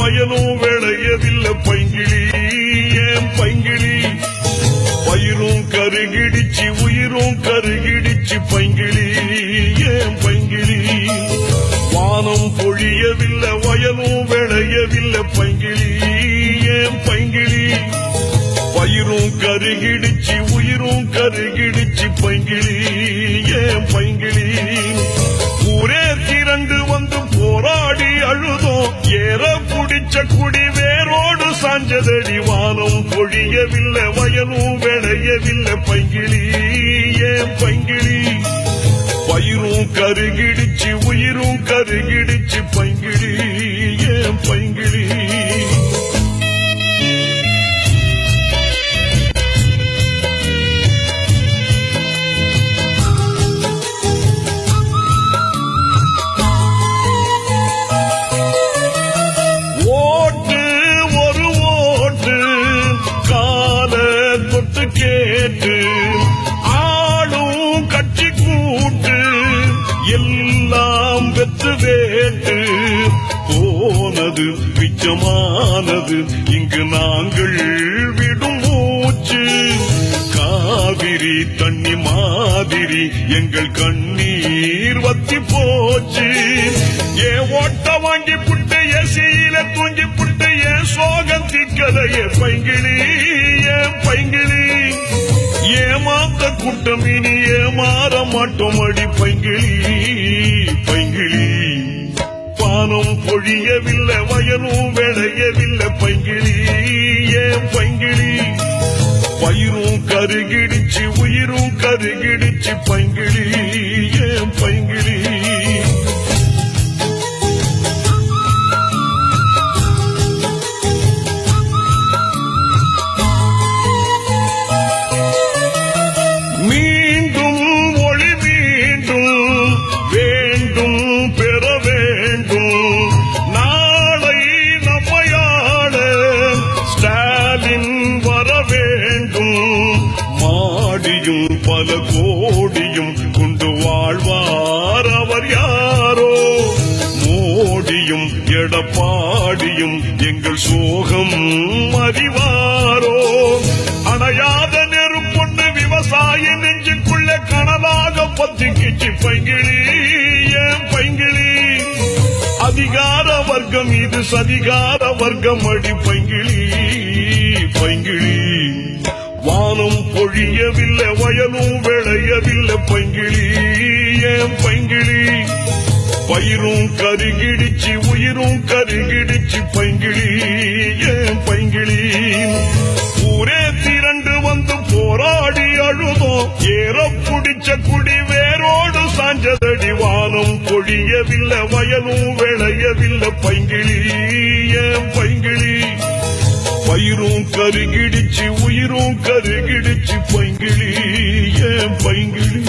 வயலும் விளையவில்லை பைங்கிளி ஏன் பைங்கிளி பயிரும் கருகிடிச்சு உயிரும் கருகிடிச்சு பைங்கிளி ஏன் பைங்கிளி வானம் பொழியவில்லை வயலும் விளையவில்லை பைங்கிளி ஏன் பைங்கிளி பயிரும் கருகிடிச்சு உயிரும் கருகிடிச்சு பைங்கிளி ஏன் பைங்கிளி ஊரே திரண்டு வந்து போராடி அழுதோம் ஏற புடிச்ச குடி வேரோடு சாஞ்சதடி வானம் பொழியவில்லை வயலும் விளையவில்லை பைங்கிளி ஏன் பைங்கிளி பயிரும் கருகிடிச்சு உயிரும் கருகிடிச்சு பைங்கிளி ஏன் பைங்கிளி கேட்டு ஆளும் கட்சி கூட்டு எல்லாம் வெற்று வேட்டு போனது மிச்சமானது இங்கு நாங்கள் விடும் மூச்சு காவிரி தண்ணி மாதிரி எங்கள் கண்ணீர் வத்தி போச்சு ஏ ஓட்ட வாங்கி புட்டு எசியில தூங்கி புட்டு ஏன் சோகம் திக்கதையே பைங்கிளி ஏன் பைங்கிளி ஏமாந்த கூட்டம் இனி ஏமாற மாட்டோம் அடி பைங்கிளி பைங்கிளி வானம் பொழியவில்லை வயலும் விளையவில்லை பைங்கிளி ஏன் பைங்கிளி பயிரும் கருகிடிச்சு உயிரும் கருகிடிச்சு பைங்கிளி ஏன் பைங்கிளி பல கோடியும் கொண்டு வாழ்வார் அவர் யாரோ மோடியும் எடப்பாடியும் எங்கள் சோகம் அறிவாரோ அணையாத நெருப்பொண்ணு விவசாய நெஞ்சுக்குள்ள கனலாக பத்திக்கிச்சு பைங்கிளி ஏன் பைங்கிளி அதிகார வர்க்கம் இது சதிகார வர்க்கம் அடி பைங்கிளி பைங்கிளி வானம் பொழியவில்லை வயலும் விளையவில்லை பைங்கிளி ஏன் பைங்கிளி பயிரும் கருகிடிச்சு உயிரும் கருகிடிச்சு பைங்கிளி ஏன் பைங்கிளி ஊரே திரண்டு வந்து போராடி அழுதோம் ஏற புடிச்ச குடி வேரோடு சாஞ்சதடி வானம் பொழியவில்லை வயலும் விளையவில்லை பைங்கிளி ஏன் பைங்கிளி பயிரும் கருகிடிச்சு உயிரும் கருகிடிச்சு பைங்கிளி ஏன் பைங்கிளி